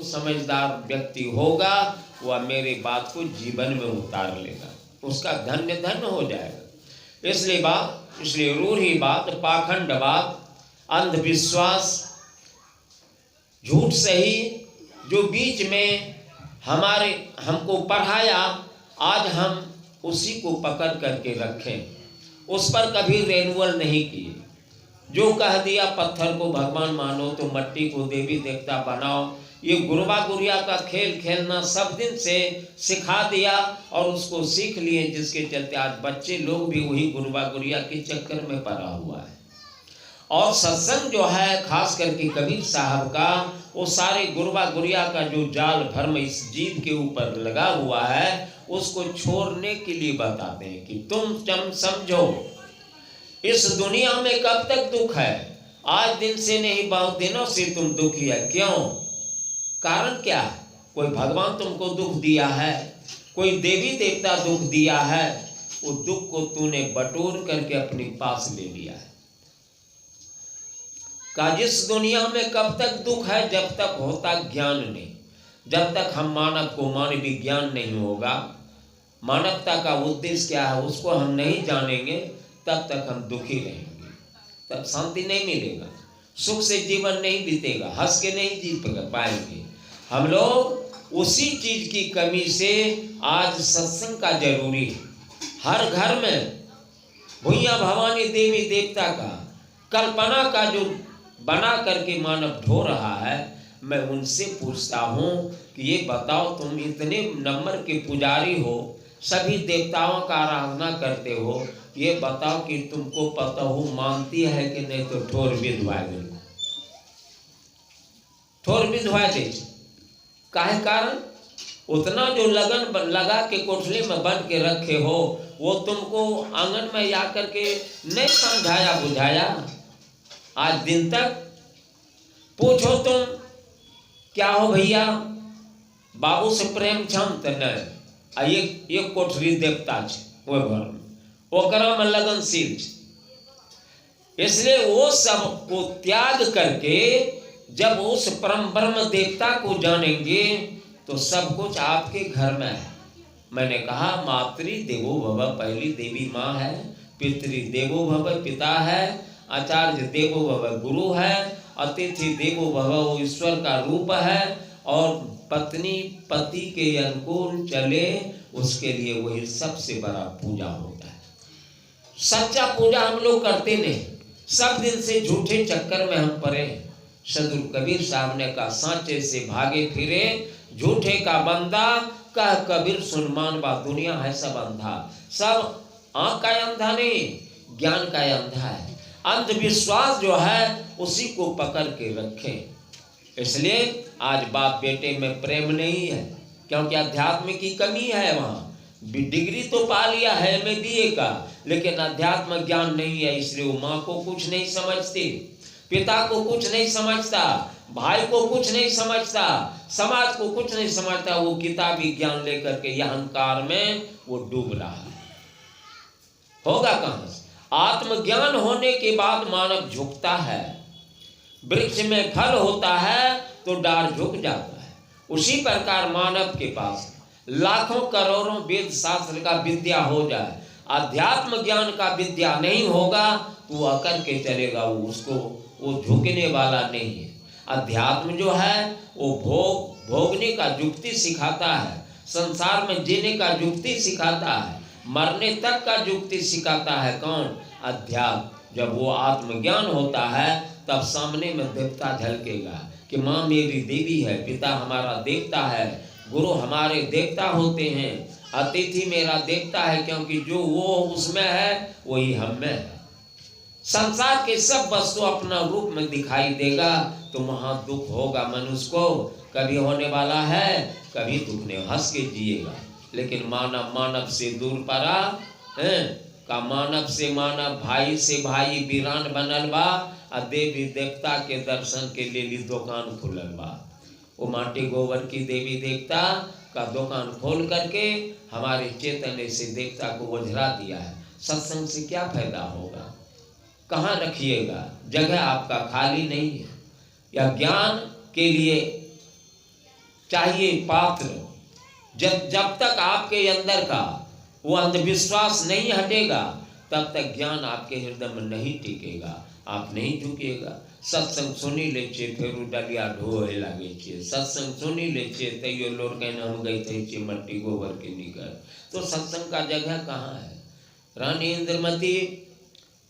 समझदार व्यक्ति होगा वह मेरे बात को जीवन में उतार लेगा, उसका धन्य धन्य हो जाएगा। इसलिए रूढ़ी बात, पाखंड बात, अंधविश्वास, झूठ सही जो बीच में हमको पढ़ाया, आज हम उसी को पकड़ करके रखें, उस पर कभी रेनुअल नहीं किए। जो कह दिया पत्थर को भगवान मानो तो मट्टी को देवी देवता बनाओ, ये गुरबा गुड़िया का खेल खेलना सब दिन से सिखा दिया और उसको सीख लिए, जिसके चलते आज बच्चे लोग भी वही गुरबा गुड़िया के चक्कर में पड़ा हुआ है। और सत्संग जो है खास करके कबीर साहब का, वो सारे गुरबा गुड़िया का जो जाल भरम इस जीव के ऊपर लगा हुआ है उसको छोड़ने के लिए बताते हैं कि तुम समझो इस दुनिया में कब तक दुख है। आज दिन से नहीं, बहुत दिनों से तुम दुखी है। क्यों? कारण क्या है? कोई भगवान तुमको दुख दिया है, कोई देवी देवता दुख दिया है, वो दुख को तूने बटोर करके अपने पास ले लिया है। का जिस दुनिया में कब तक दुख है? जब तक होता ज्ञान नहीं, जब तक हम मानव को मानवीय ज्ञान नहीं होगा, मानवता का उद्देश्य क्या है उसको हम नहीं जानेंगे, तब तक हम दुखी रहेंगे, तब शांति नहीं मिलेगा, सुख से जीवन नहीं बीतेगा, हंस के नहीं जी पाएंगे। हम लोग उसी चीज की कमी से आज सत्संग का जरूरी है। हर घर में भुइया भवानी देवी देवता का कल्पना का जो बना करके मानव ढो रहा है, मैं उनसे पूछता हूँ कि ये बताओ, तुम इतने नंबर के पुजारी हो, सभी देवताओं का आराधना करते हो, ये बताओ कि तुमको पता हो मानती है कि नहीं? तो ठोर विधवा दे। काहे कारण? उतना जो लगन लगा के कोठली में बंद के रखे हो, वो तुमको आंगन में जा करके नहीं समझाया बुझाया। आज दिन तक पूछो तुम क्या हो भैया, बाबू से प्रेम छम त नहीं, एक कोठरी देवता छे वो घर में, ओकरा में लगनशील छे। इसलिए वो सब को त्याग करके जब उस परम ब्रह्म देवता को जानेंगे तो सब कुछ आपके घर में है। मैंने कहा मातृ देवो भव पहली देवी माँ है, पितृ देवो भव पिता है, आचार्य देवो भव गुरु है, अतिथि देवो भव वो ईश्वर का रूप है, और पत्नी पति के अनुकूल चले उसके लिए वही सबसे बड़ा पूजा होता है। सच्चा पूजा हम लोग करते नहीं, सब दिन से झूठे चक्कर में हम पड़े। सदगुरु कबीर साहब ने कहा सांचे से भागे फिरे झूठे का बंदा, कह कबीर सुनमान बा दुनिया है सब अंधा। सब आँख का अंधा नहीं, ज्ञान का अंधा है। अंधविश्वास जो है उसी को पकड़ के रखें। इसलिए आज बाप बेटे में प्रेम नहीं है, क्योंकि अध्यात्म की कमी है। वहाँ डिग्री तो पा लिया है MBA का, लेकिन अध्यात्म ज्ञान नहीं है। इसलिए वो माँ को कुछ नहीं समझती, पिता को कुछ नहीं समझता, भाई को कुछ नहीं समझता, समाज को कुछ नहीं समझता। वो किताबी ज्ञान लेकर के अहंकार में वो डूब रहा है। होगा कहां से? आत्मज्ञान होने के बाद मानव झुकता है। वृक्ष में फल होता है तो डाल झुक जाता है। उसी प्रकार मानव के पास लाखों करोड़ों वेद शास्त्र का विद्या हो जाए, अध्यात्म ज्ञान का विद्या नहीं होगा तो वो अकड़ के चलेगा, वो झुकने वाला नहीं है। अध्यात्म जो है वो भोगने का युक्ति सिखाता है, संसार में जीने का युक्ति सिखाता है, मरने तक का युक्ति सिखाता है। कौन? अध्यात्म। जब वो आत्मज्ञान होता है तब सामने में देवता झलकेगा कि माँ मेरी देवी है, पिता हमारा देवता है, गुरु हमारे देवता होते हैं, अतिथि मेरा देवता है, क्योंकि जो वो उसमें है वही हम में है। संसार के सब वस्तु अपना रूप में दिखाई देगा तो वहां दुख होगा मनुष्य को, कभी होने वाला है, कभी दुख नहीं, हंस के जिएगा। लेकिन मानव से दूर पड़ा है का, मानव से मानव, भाई से भाई वीरान बनल बा, आ देवी देवता के दर्शन के लिए दुकान खुलल बा। वो माटी गोबर की देवी देवता का दुकान खोल करके हमारे चेतन से देवता को ओझरा दिया है। सत्संग से क्या फायदा होगा? कहाँ रखिएगा? जगह आपका खाली नहीं है। या ज्ञान के लिए चाहिए पात्र। जब जब तक आपके अंदर का वो अंधविश्वास नहीं हटेगा तब तक ज्ञान आपके हृदय में नहीं टिकेगा, आप नहीं झुकेगा। सत्संग सुनी ले छे फिर डलिया ढोए लागे छे, सत्संग सुनी ले छे तैयो लोग कहना हम गए थे छे मट्टी गोबर के निकल। तो सत्संग का जगह कहाँ है? रानी इंद्रमती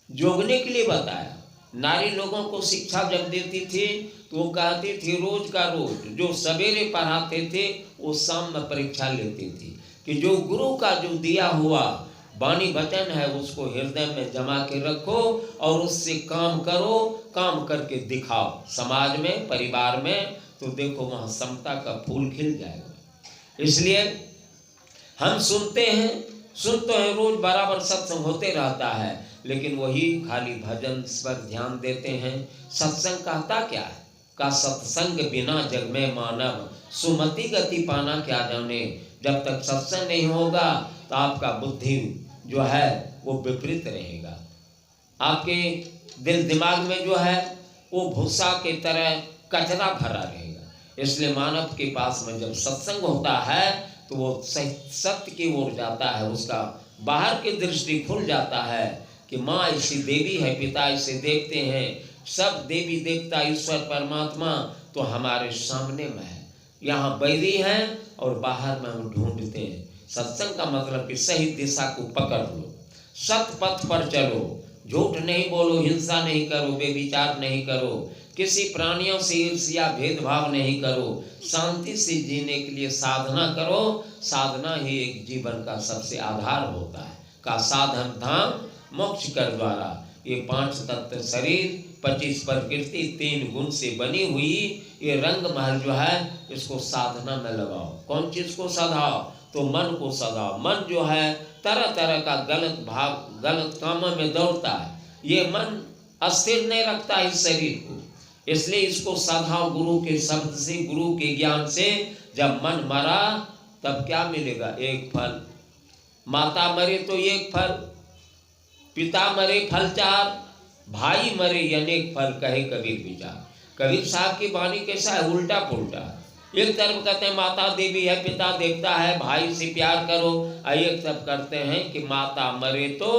जोगने के लिए बताया। नारी लोगों को शिक्षा जब देती थी तो वो कहती थी रोज का रोज जो सवेरे पढ़ाते थे वो शाम में परीक्षा लेती थी कि जो गुरु का जो दिया हुआ वाणी वचन है उसको हृदय में जमा के रखो और उससे काम करो, काम करके दिखाओ समाज में, परिवार में, तो देखो वहाँ समता का फूल खिल जाएगा। इसलिए हम सुनते हैं रोज बराबर सत्संग होते रहता है, लेकिन वही खाली भजन पर ध्यान देते हैं। सत्संग कहता क्या है? का सत्संग बिना जग में मानव सुमति गति पाना क्या जाने। जब तक सत्संग नहीं होगा तो आपका बुद्धि जो है वो विपरीत रहेगा, आपके दिल दिमाग में जो है वो भूसा के तरह कचरा भरा रहेगा। इसलिए मानव के पास में जब सत्संग होता है तो वो सत्य की ओर जाता है, उसका बाहर की दृष्टि खुल जाता है कि माँ ऐसी देवी है, पिता इसे देखते हैं, सब देवी देवता ईश्वर परमात्मा तो हमारे सामने में है, यहाँ बैरी हैं और बाहर में हम ढूंढते हैं। सत्संग का मतलब कि सही दिशा को पकड़ लो, सत पथ पर चलो, झूठ नहीं बोलो, हिंसा नहीं करो, बेविचार नहीं करो, किसी प्राणियों से ईर्ष्या भेदभाव नहीं करो, शांति से जीने के लिए साधना करो। साधना ही एक जीवन का सबसे आधार होता है। का साधन धाम मोक्ष कर द्वारा। ये 5 तत्व शरीर, 25 प्रकृति, 3 गुण से बनी हुई ये रंग महल जो है इसको साधना में लगाओ। कौन चीज को सधाओ? तो मन को सधाओ। मन जो है तरह तरह का गलत भाव, गलत कामों में दौड़ता है, ये मन अस्थिर नहीं रखता इस शरीर को, इसलिए इसको सधाओ गुरु के शब्द से, गुरु के ज्ञान से। जब मन मरा तब क्या मिलेगा? एक फल। माता मरे तो एक फल, पिता मरे फल 4, भाई मरे अनेक फल, कहे कबीर विचार। कबीर साहब की वाणी कैसा है? उल्टा पुल्टा। एक तरफ कहते हैं माता देवी है, पिता देवता है, भाई से प्यार करो, और एक तरफ करते हैं कि माता मरे तो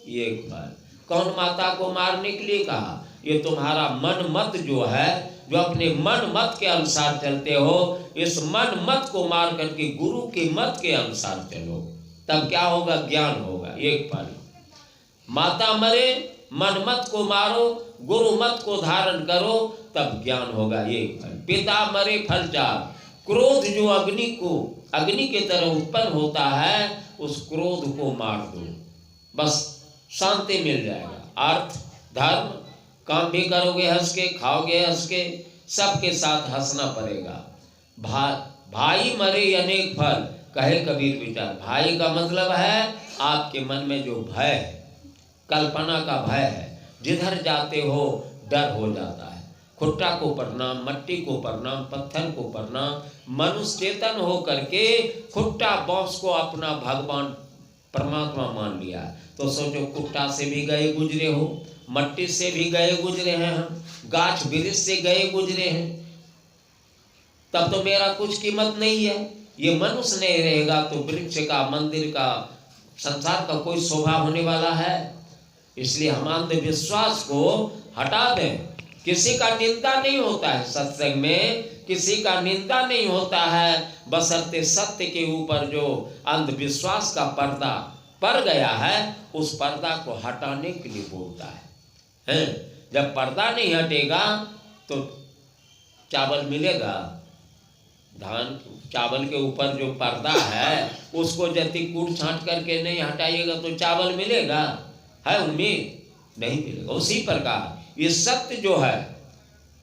एक फल। कौन माता को मारने के लिए कहा? ये तुम्हारा मन मत जो है, जो अपने मन मत के अनुसार चलते हो, इस मन मत को मार करके गुरु के मत के अनुसार चलो, तब क्या होगा? ज्ञान होगा, एक फल। माता मरे, मन मत को मारो, गुरु मत को धारण करो, तब ज्ञान होगा, एक फल। पिता मरे फल 4। क्रोध जो अग्नि के तरह उत्पन्न होता है, उस क्रोध को मार दो, बस शांति मिल जाएगा। अर्थ धर्म काम भी करोगे हंस के, खाओगे हंस के, सबके साथ हंसना पड़ेगा। भाई मरे अनेक फल, कहे कबीर विचार। भाई का मतलब है आपके मन में जो भय है, कल्पना का भय है, जिधर जाते हो डर हो जाता है। खुट्टा को प्रणाम, मट्टी को प्रणाम, पत्थर को प्रणाम। मनुष्य चेतन हो करके खुट्टा बांस को अपना भगवान परमात्मा मान लिया, तो सोचो खुट्टा से भी गए गुजरे हो, मट्टी से भी गए गुजरे हैं हम, गाछ वृक्ष से गए गुजरे हैं, तब तो मेरा कुछ कीमत नहीं है। ये मनुष्य नहीं रहेगा तो वृक्ष का, मंदिर का, संसार का कोई शोभा होने वाला है? इसलिए हम अंधविश्वास को हटा दें। किसी का निंदा नहीं होता है सत्संग में, किसी का निंदा नहीं होता है, बशर्ते सत्य के ऊपर जो अंधविश्वास का पर्दा पड़ गया है उस पर्दा को हटाने के लिए बोलता है। जब पर्दा नहीं हटेगा तो चावल मिलेगा? धान चावल के ऊपर जो पर्दा है उसको यदि कूट छांट करके नहीं हटाइएगा तो चावल मिलेगा? है उम्मीद? नहीं मिलेगा। उसी प्रकार ये सत्य जो है,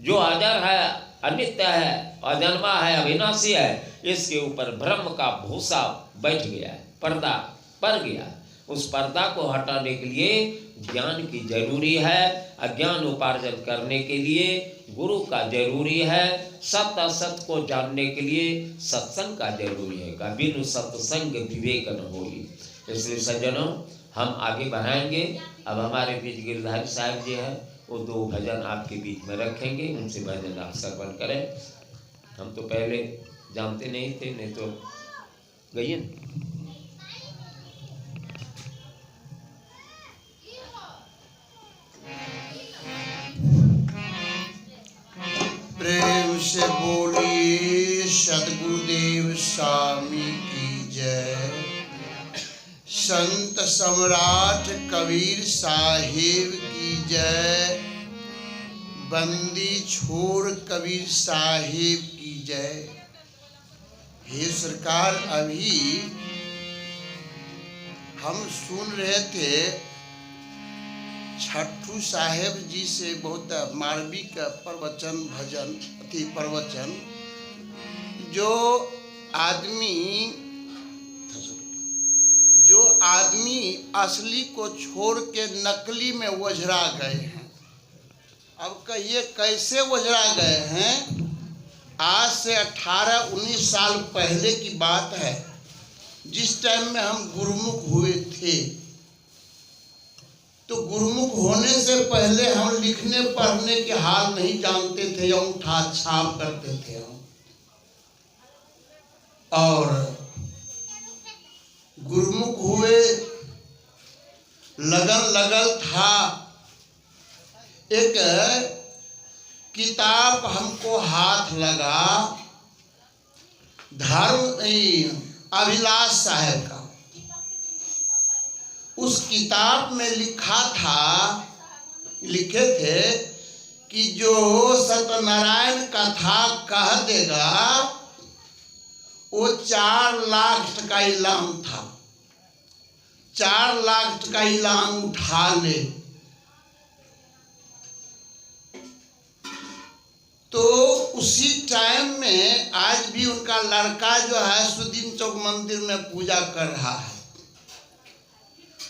जो अजर है, अनित्य है, अजन्मा है, अविनाशी है, इसके ऊपर ब्रह्म का भूसा बैठ गया है, पर्दा पड़ गया। उस पर्दा को हटाने के लिए ज्ञान की जरूरी है। अज्ञान उपार्जन करने के लिए गुरु का जरूरी है। सत्य असत्य को जानने के लिए सत्संग का जरूरी है। बिनु सत्संग विवेक न होई। इसलिए सज्जनों, हम आगे बढ़ाएंगे। अब हमारे बीच गिरधारी साहब जी हैं, वो 2 भजन आपके बीच में रखेंगे, उनसे भजन आप श्रवण करें। हम तो पहले जानते नहीं थे, नहीं तो गई न। प्रेम से बोलिए सद्गुरुदेव स्वामी की जय। संत सम्राट कबीर साहिब की जय। बंदी छोड़ कबीर साहिब की जय। हे सरकार, अभी हम सुन रहे थे छठू साहेब जी से बहुत मार्मिक प्रवचन भजन अति प्रवचन। जो आदमी असली को छोड़ के नकली में वजरा गए हैं। अब कहिए कैसे वजरा गए हैं? आज से 18-19 साल पहले की बात है, जिस टाइम में हम गुरुमुख हुए थे। तो गुरुमुख होने से पहले हम लिखने पढ़ने के हाल नहीं जानते थे, अंगूठा छाप करते थे हम। और गुरुमुख हुए, लगन था। एक किताब हमको हाथ लगा, धर्म अभिलाष साहब का। उस किताब में लिखे थे कि जो सत्यनारायण कथा कह देगा वो 4 लाख का इनाम था। 4 लाख का इनाम उठा ले। तो उसी टाइम में आज भी उनका लड़का जो है सुदीन चौक मंदिर में पूजा कर रहा है।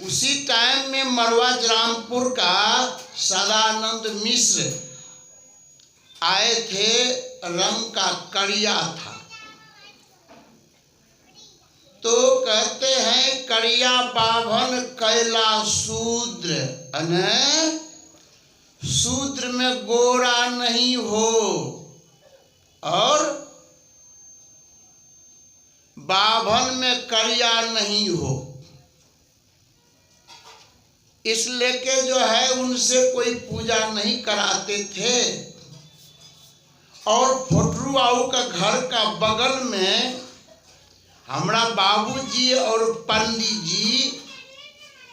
उसी टाइम में मरवा रामपुर का सदानंद मिश्र आए थे, रंग का कड़िया था। तो कहते हैं कड़िया बाभन कैला शूद्र, अने शूद्र में गोरा नहीं हो और बाभन में कड़िया नहीं हो। इसलिए के जो है उनसे कोई पूजा नहीं कराते थे। और फोटरू बाबू का घर का बगल में हमारा बाबूजी और पंडित जी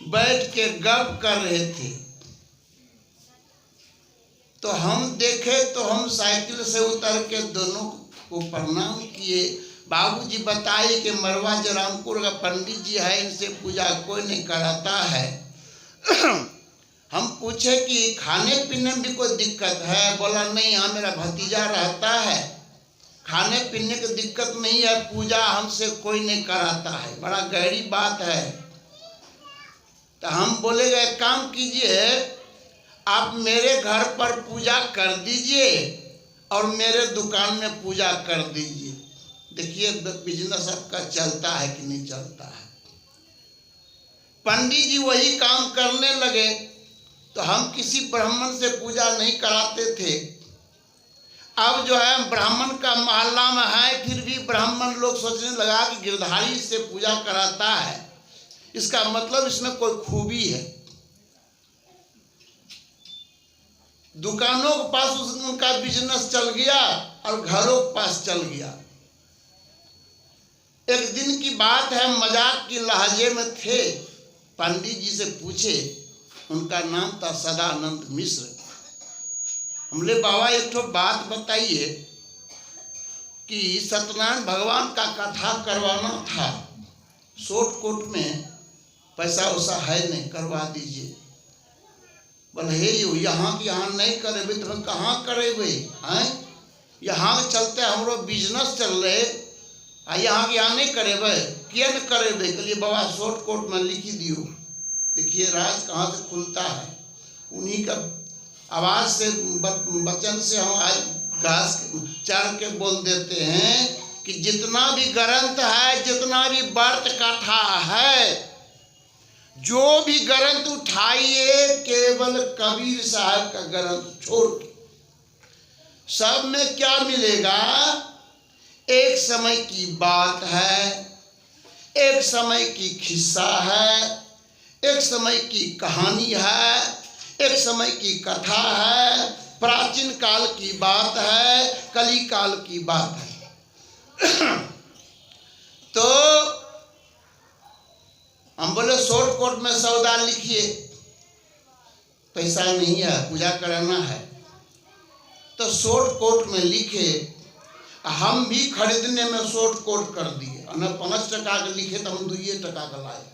बैठ के गप कर रहे थे। तो हम देखे तो हम साइकिल से उतर के दोनों को प्रणाम किए। बाबूजी बताए कि मरवा रामपुर का पंडित जी है, इनसे पूजा कोई नहीं कराता है। हम पूछे कि खाने पीने में भी कोई दिक्कत है? बोला नहीं, यहाँ मेरा भतीजा रहता है, खाने पीने की दिक्कत नहीं है, पूजा हमसे कोई नहीं कराता है। बड़ा गहरी बात है। तो हम बोले एक काम कीजिए, आप मेरे घर पर पूजा कर दीजिए और मेरे दुकान में पूजा कर दीजिए। देखिए बिजनेस आपका चलता है कि नहीं चलता है। पंडित जी वही काम करने लगे। तो हम किसी ब्राह्मण से पूजा नहीं कराते थे। अब जो है ब्राह्मण का मोहल्ला में है, फिर भी ब्राह्मण लोग सोचने लगा कि गिरधारी से पूजा कराता है, इसका मतलब इसमें कोई खूबी है। दुकानों के पास उनका बिजनेस चल गया और घरों के पास चल गया। एक दिन की बात है, मजाक की लहजे में थे, पंडित जी से पूछे, उनका नाम था सदानंद मिश्र। हमले बाबा एक ठो बात बताइए कि सत्यनारायण भगवान का कथा करवाना था, शॉर्ट कोट में पैसा वैसा है नहीं, करवा दीजिए। बोले हे यहाँ के यहाँ नहीं करेबे तो हम कहाँ करेबे हैं? यहाँ चलते हमरो बिजनेस चल रहे आ यहाँ के यहाँ नहीं करेबे, किया न करेबे? कहलिए बाबा शॉर्ट कोट में लिखी दियो। देखिए राज कहाँ से खुलता है, उन्हीं का आवाज़ से वचन से हम आज घास चढ़ के बोल देते हैं कि जितना भी ग्रंथ है, जितना भी व्रत कथा है, जो भी ग्रंथ उठाइए केवल कबीर साहब का ग्रंथ छोड़ के। सब में क्या मिलेगा? एक समय की बात है, एक समय की खिस्सा है, एक समय की कहानी है, एक समय की कथा है, प्राचीन काल की बात है, कली काल की बात है। तो हम बोले शॉर्ट कोट में सौदा लिखिए, पैसा नहीं है, पूजा कराना है। तो शॉर्ट कोट में लिखे, हम भी खरीदने में शॉर्ट कोट कर दिए, ना 5 टका के लिखे तो हम 2 टका का लाए।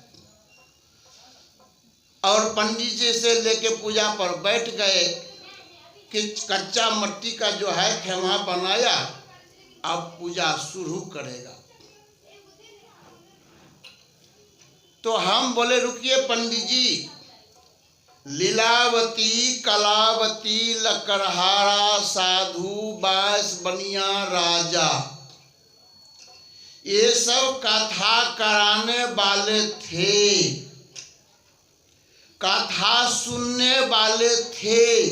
और पंडित जी से लेके पूजा पर बैठ गए कि कच्चा मट्टी का जो है खेमा बनाया, अब पूजा शुरू करेगा। तो हम बोले रुकिए पंडित जी, लीलावती, कलावती, लकड़हारा, साधु, बास, बनिया, राजा, ये सब कथा कराने वाले थे, कथा सुनने वाले थे।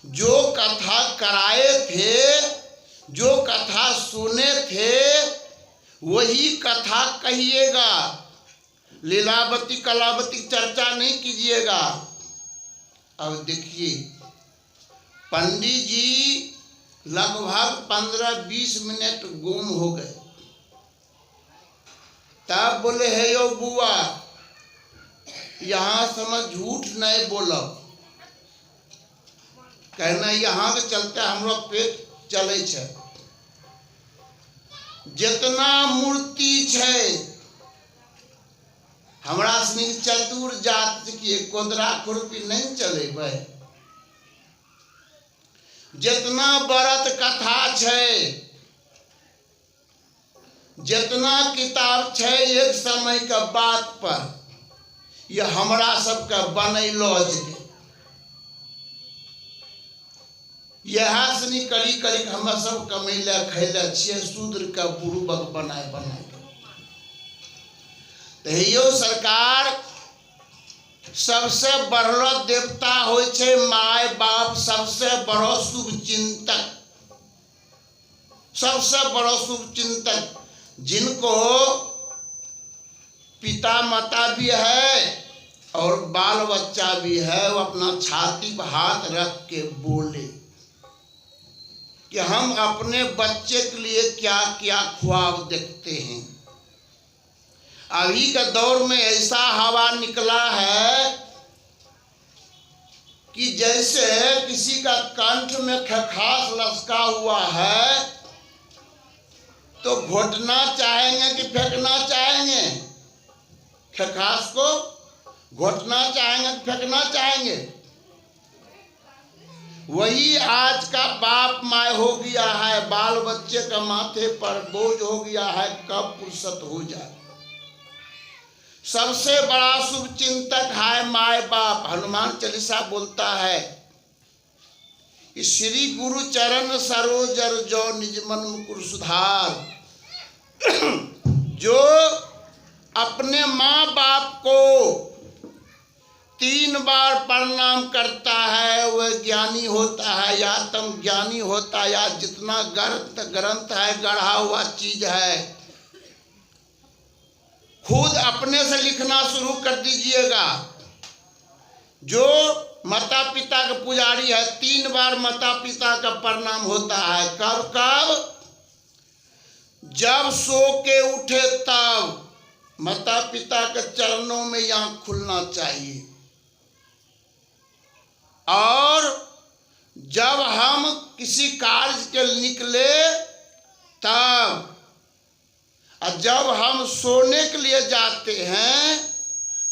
जो कथा कराए थे, जो कथा सुने थे, वही कथा कहिएगा। लीलावती कलावती चर्चा नहीं कीजिएगा। अब देखिए, पंडित जी लगभग 15-20 मिनट गुम हो गए। तब बोले हे यो बुआ, यहाँ समझ झूठ नहीं बोलो, कहना यहाँ के चलते हमरो पेट चले छे। जितना मूर्ति छे, हमरा सनी चतुर जात के कोदरा खुरपी नहीं चलेबै। जितना व्रत कथा छे, जितना किताब छे एक समय के बात पर, ये हमरा सबके बनैलो छै। यह सनी करी करी हम सब कमैले खैले छियै, शूद्र के बुरुबक बनाए बनाए। यो सरकार, सबसे बड़ो देवता होय छे माय बाप, सबसे बड़ो शुभ चिंतक, सबसे बड़ो शुभ चिंतक, जिनको पिता माता भी है और बाल बच्चा भी है, वो अपना छाती पर हाथ रख के बोले कि हम अपने बच्चे के लिए क्या क्या ख्वाब देखते हैं। अभी के दौर में ऐसा हवा निकला है कि जैसे किसी का कंठ में खखास लसका हुआ है तो घोटना चाहेंगे कि फेंकना चाहेंगे? खखास को घोटना चाहेंगे कि फेंकना चाहेंगे? वही आज का बाप माय हो गया है, बाल बच्चे का माथे पर बोझ हो गया है, कब फुर्सत हो जाए। सबसे बड़ा शुभ चिंतक है माय बाप। हनुमान चालीसा बोलता है कि श्री गुरु चरण सरोजर जो निज मन मुकुर सुधार। जो अपने माँ बाप को 3 बार प्रणाम करता है वह ज्ञानी होता है, या तम ज्ञानी होता है, या जितना ग्रंथ है, गढ़ा हुआ चीज है, खुद अपने से लिखना शुरू कर दीजिएगा। जो माता पिता का पुजारी है, 3 बार माता पिता का प्रणाम होता है। कब कब? जब सो के उठे तब माता पिता के चरणों में आँख खुलना चाहिए, और जब हम किसी कार्य के निकले तब, और जब हम सोने के लिए जाते हैं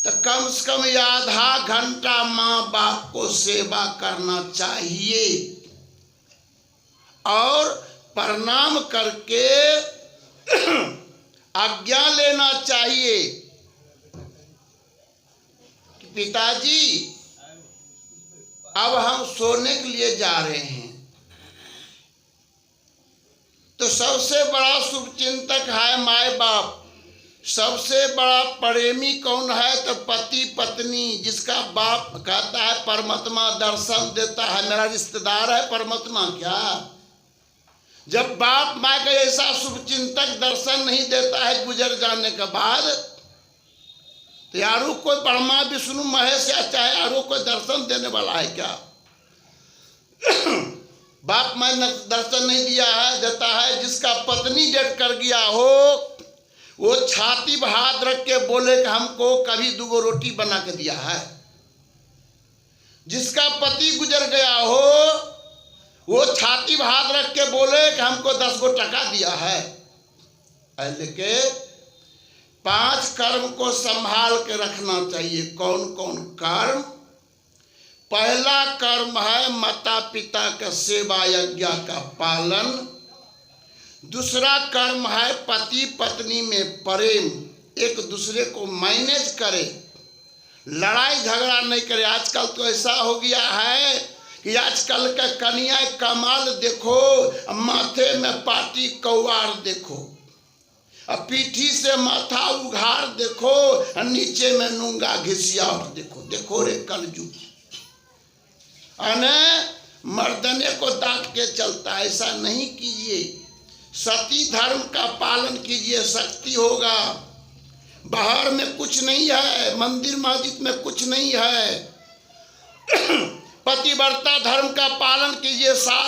तो कम से कम आधा घंटा माँ बाप को सेवा करना चाहिए और प्रणाम करके आज्ञा लेना चाहिए कि पिताजी अब हम सोने के लिए जा रहे हैं। तो सबसे बड़ा शुभ चिंतक है माय बाप। सबसे बड़ा प्रेमी कौन है? तो पति पत्नी, जिसका बाप कहता है परमात्मा दर्शन देता है, मेरा रिश्तेदार है परमात्मा क्या? जब बाप माँ का ऐसा शुभचिंतक दर्शन नहीं देता है गुजर जाने के बाद, तो यारू कोई ब्रह्मा विष्णु महेश या चाहे यारू कोई दर्शन देने वाला है क्या? बाप माँ ने दर्शन नहीं दिया है, देता है जिसका पत्नी डेट कर गया हो, वो छाती पर हाथ रख के बोले कि हमको कभी 2 रोटी बना के दिया है। जिसका पति गुजर गया हो, वो छाती पर हाथ रख के बोले कि हमको 10 टका दिया है। लेके 5 कर्म को संभाल के रखना चाहिए। कौन कौन कर्म? पहला कर्म है माता पिता का सेवा यज्ञ का पालन। दूसरा कर्म है पति पत्नी में प्रेम, एक दूसरे को मैनेज करे, लड़ाई झगड़ा नहीं करे। आजकल तो ऐसा हो गया है कि आजकल का कन्या कमाल देखो, माथे में पाटी कौवार देखो, पीठी से माथा उघाड़ देखो, नीचे में नूंगा घिसियार देखो। देखो रे कलयुग, मर्दने को डांट के चलता। ऐसा नहीं कीजिए, सती धर्म का पालन कीजिए, शक्ति होगा। बाहर में कुछ नहीं है, मंदिर मस्जिद में कुछ नहीं है। पतिव्रता धर्म का पालन कीजिए।